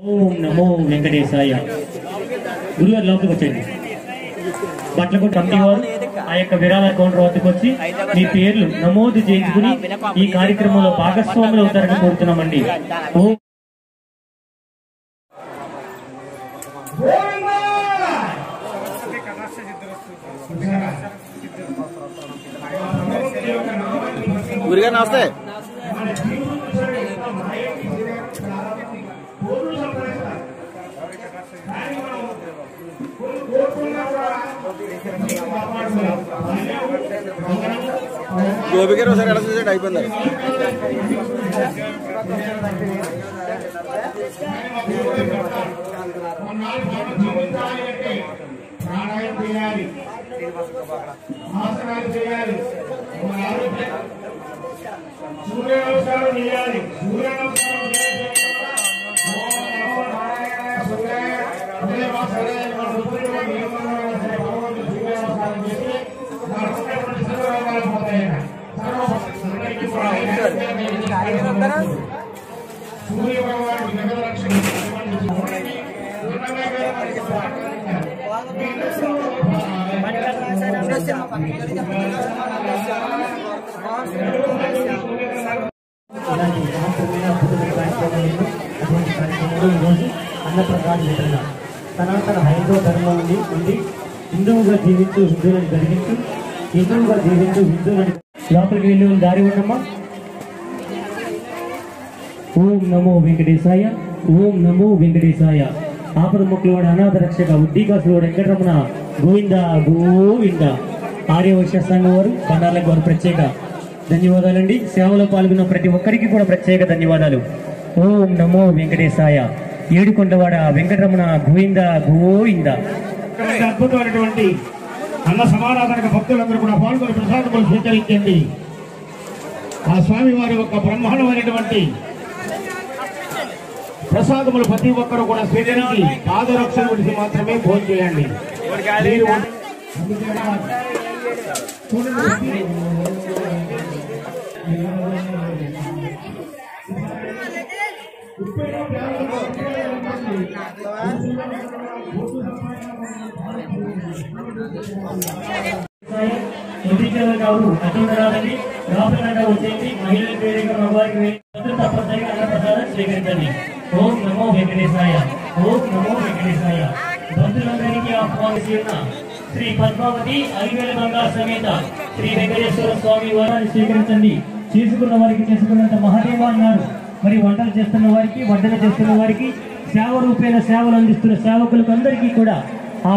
ఓం నమో వెంకటేశాయ. గురుగారు లోపలికి వచ్చేయండి. బట్లకొండ కమిటీ వారు ఆ యొక్క విరాళ కౌంటర్ వద్దకు వచ్చి మీ పేర్లు నమోదు చేయించుకుని ఈ కార్యక్రమంలో భాగస్వాములు అవుతారని కోరుతున్నామండి. గురుగారు నమస్తే. గోపి గారు ఒకసారి ఎలా చూసాడు అయిపోయింది. ప్రాణాయం చేయాలి, ఆసనాలు చేయాలి, సూర్య నమస్కారం చేయాలి. సూర్య నమస్కారం సూర్య భగవాన్ జగద రక్షణ అన్నప్రసాద వితరణ సనాతన హైందవ ధర్మం ఉండి హిందువుగా జీవించు హిందువులను జరిగించు, హిందువుగా జీవించు హిందువులను లోపలికి వెళ్ళి దారి ఉండమ్మా. ఓం నమో వెంకటేశాయ. ఓం నమో వెంకటేశాయ. ఆపద మొక్కలవాడ అనాథ రక్షక ఉద్దీకాసులు వెంకటరమణ గోవింద గోవింద. ఆర్యవైశ్య సంఘం వారు బండార్లకు వారు ప్రత్యేక ధన్యవాదాలండి. సేవలో పాల్గొన్న ప్రతి ఒక్కరికి కూడా ప్రత్యేక ధన్యవాదాలు. ఓం నమో వెంకటేశాయ. ఏడుకొండవాడ వెంకటరమణ గోవింద గోవింద. అద్భుతమైనటువంటి అన్న సమారాధనకు భక్తులందరూ కూడా పాల్గొని ప్రసాదములు స్వీకరించండి. ఆ స్వామి వారి యొక్క బ్రహ్మాండమైనటువంటి ప్రసాదములు ప్రతి ఒక్కరు కూడా స్వీకరించి పాదరక్షణ గురించి మాత్రమే భోజనం చేయండి. మహిళల పేరు మగవారికి తప్పనిసరిగా అన్నప్రసాదం స్వీకరించండి. ఓం నమో వెంకటేశాయ. ఓం నమో వెంకటేశాయ. భక్తులందరికీ ఆహ్వానించి ఉన్న శ్రీ పద్మావతి ఐవేల గంగా సమేత శ్రీ వెంకటేశ్వర స్వామి వారాన్ని స్వీకరించండి. చేసుకున్న వారికి చేసుకున్నంత మహాదేవ అన్నారు. మరి వంటలు చేస్తున్న వారికి, వడ్డన చేస్తున్న వారికి, సేవ రూపేణ సేవలు అందిస్తున్న సేవకులకు అందరికీ కూడా ఆ